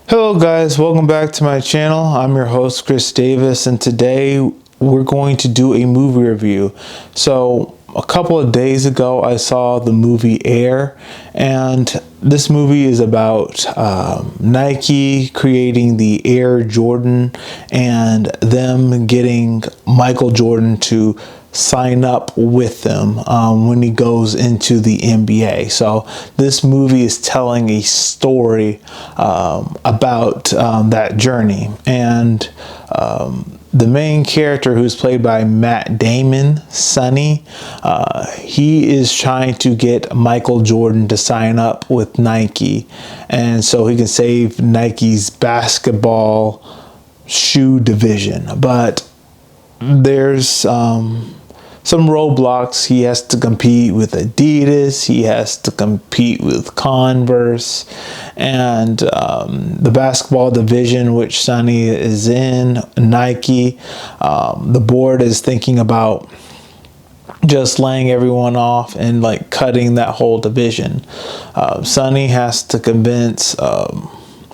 Hello guys, welcome back to my channel. I'm your host Chris Davis, and today we're going to do a movie review. So a couple of days ago I saw the movie Air, and this movie is about Nike creating the Air Jordan and them getting Michael Jordan to sign up with them when he goes into the NBA. So this movie is telling a story about that journey, and the main character, who's played by Matt Damon, Sonny, he is trying to get Michael Jordan to sign up with Nike, and so he can save Nike's basketball shoe division. But there's some roadblocks. He has to compete with Adidas, he has to compete with Converse, and the basketball division, which Sonny is in, Nike, the board is thinking about just laying everyone off and like cutting that whole division. Sonny has to convince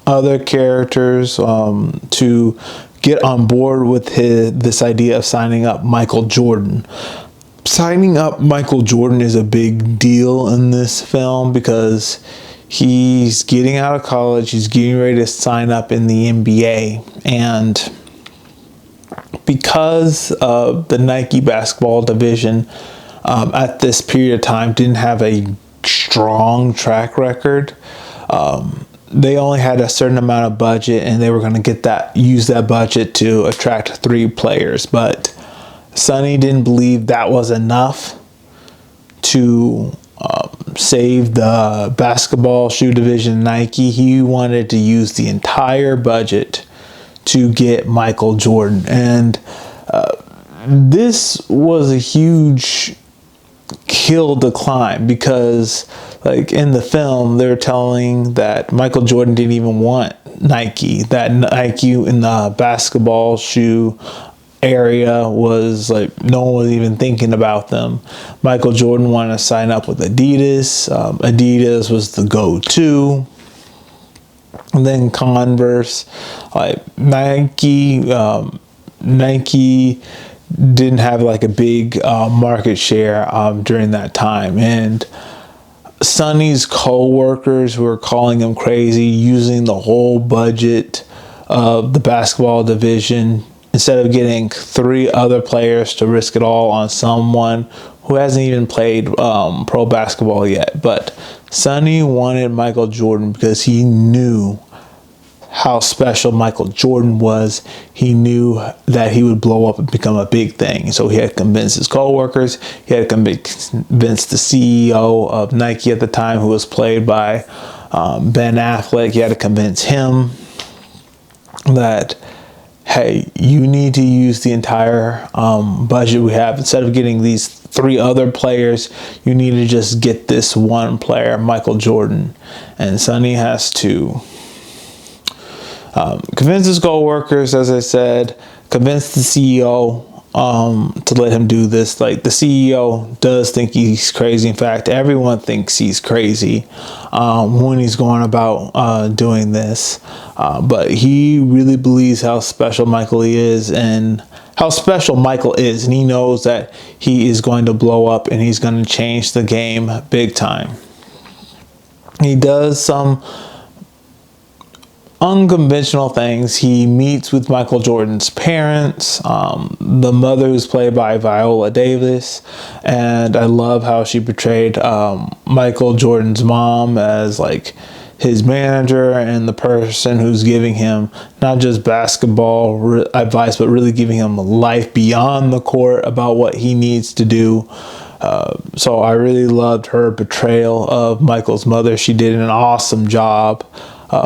other characters to get on board with this idea of signing up Michael Jordan. Signing up Michael Jordan is a big deal in this film because he's getting out of college, he's getting ready to sign up in the NBA, and because the Nike basketball division at this period of time didn't have a strong track record, they only had a certain amount of budget, and they were going to use that budget to attract 3 players. But Sonny didn't believe that was enough to save the basketball shoe division Nike. He wanted to use the entire budget to get Michael Jordan, and this was a huge hill to climb, because like in the film they're telling that Michael Jordan didn't even want Nike, that Nike in the basketball shoe area was like, no one was even thinking about them. Michael Jordan wanted to sign up with Adidas. Adidas was the go-to. And then Converse, like Nike didn't have like a big market share during that time. And Sonny's co-workers were calling him crazy, using the whole budget of the basketball division instead of getting 3 other players to risk it all on someone who hasn't even played pro basketball yet. But Sonny wanted Michael Jordan because he knew how special Michael Jordan was. He knew that he would blow up and become a big thing. So he had to convince his co-workers. He had to convince the CEO of Nike at the time, who was played by Ben Affleck. He had to convince him that, hey, you need to use the entire budget we have. Instead of getting these 3 other players, you need to just get this one player, Michael Jordan. And Sonny has to convince his co-workers, as I said, convince the CEO to let him do this. Like, the CEO does think he's crazy. In fact, everyone thinks he's crazy when he's going about doing this. But he really believes how special Michael is, and how special Michael is, and he knows that he is going to blow up and he's going to change the game big time. He does some unconventional things. He meets with Michael Jordan's parents, the mother, who's played by Viola Davis, and I love how she portrayed Michael Jordan's mom as like his manager and the person who's giving him not just basketball advice, but really giving him life beyond the court about what he needs to do. So I really loved her portrayal of Michael's mother. She did an awesome job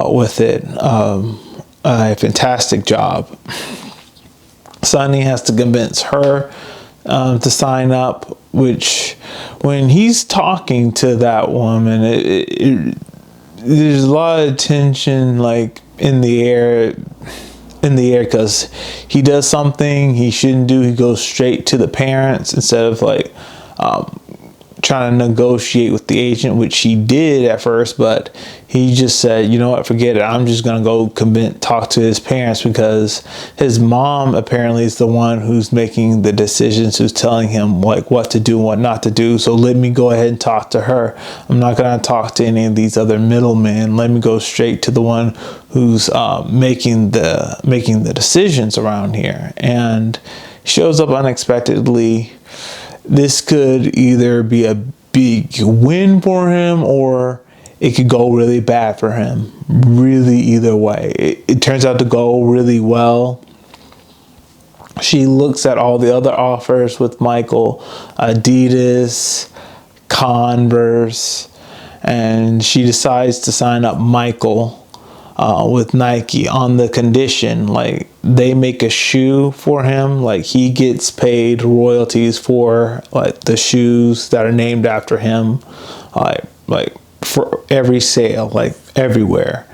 with it, a fantastic job. Sonny has to convince her to sign up, which when he's talking to that woman, there's a lot of tension like in the air, because he does something he shouldn't do. He goes straight to the parents instead of like trying to negotiate with the agent, which he did at first, but he just said, you know what, forget it. I'm just going to go talk to his parents, because his mom apparently is the one who's making the decisions, who's telling him like what to do and what not to do. So let me go ahead and talk to her. I'm not going to talk to any of these other middlemen. Let me go straight to the one who's making the decisions around here. And shows up unexpectedly. This could either be a big win for him, or it could go really bad for him. Really, either way. It turns out to go really well. She looks at all the other offers with Michael, Adidas, Converse, and she decides to sign up Michael with Nike on the condition, like, they make a shoe for him, like he gets paid royalties for like the shoes that are named after him, like for every sale, like everywhere.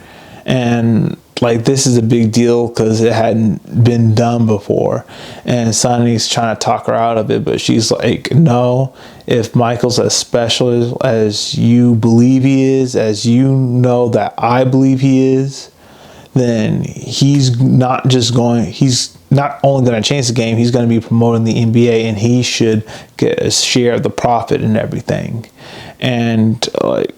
And like, this is a big deal because it hadn't been done before, and Sonny's trying to talk her out of it, but she's like, no, if Michael's as special as you believe he is, as you know that I believe he is, then he's not only going to change the game, he's going to be promoting the NBA, and he should get a share of the profit and everything. And like,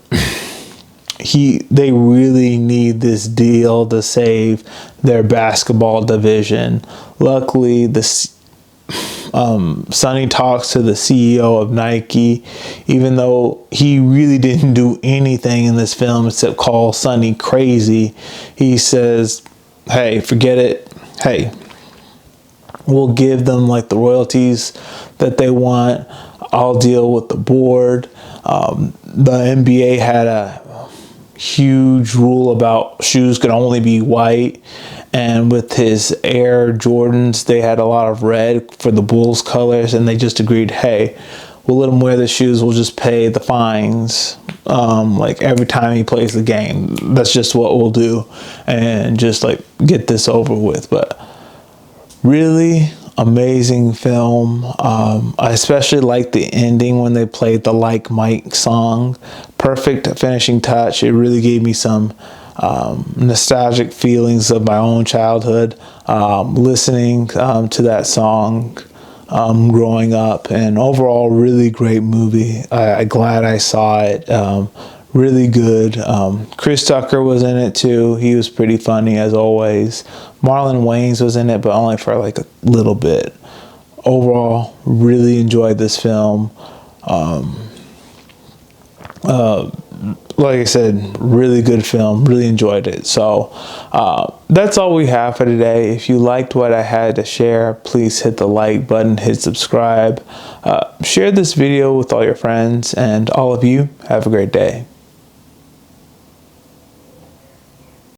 they really need this deal to save their basketball division. Luckily, Sonny talks to the CEO of Nike, even though he really didn't do anything in this film except call Sonny crazy. He says, hey, forget it. Hey, we'll give them like the royalties that they want. I'll deal with the board. The NBA had a huge rule about shoes could only be white, and with his Air Jordans, they had a lot of red for the Bulls colors, and they just agreed, hey, we'll let him wear the shoes, we'll just pay the fines like every time he plays the game. That's just what we'll do, and just like get this over with. But really amazing film. I especially like the ending when they played the Like Mike song. Perfect finishing touch. It really gave me some nostalgic feelings of my own childhood, listening to that song growing up. And overall, really great movie. I'm glad I saw it. Really good. Chris Tucker was in it too. He was pretty funny as always. Marlon Wayans was in it, but only for like a little bit. Overall, really enjoyed this film. Like I said, really good film. Really enjoyed it. So that's all we have for today. If you liked what I had to share, please hit the like button, hit subscribe. Share this video with all your friends, and all of you have a great day.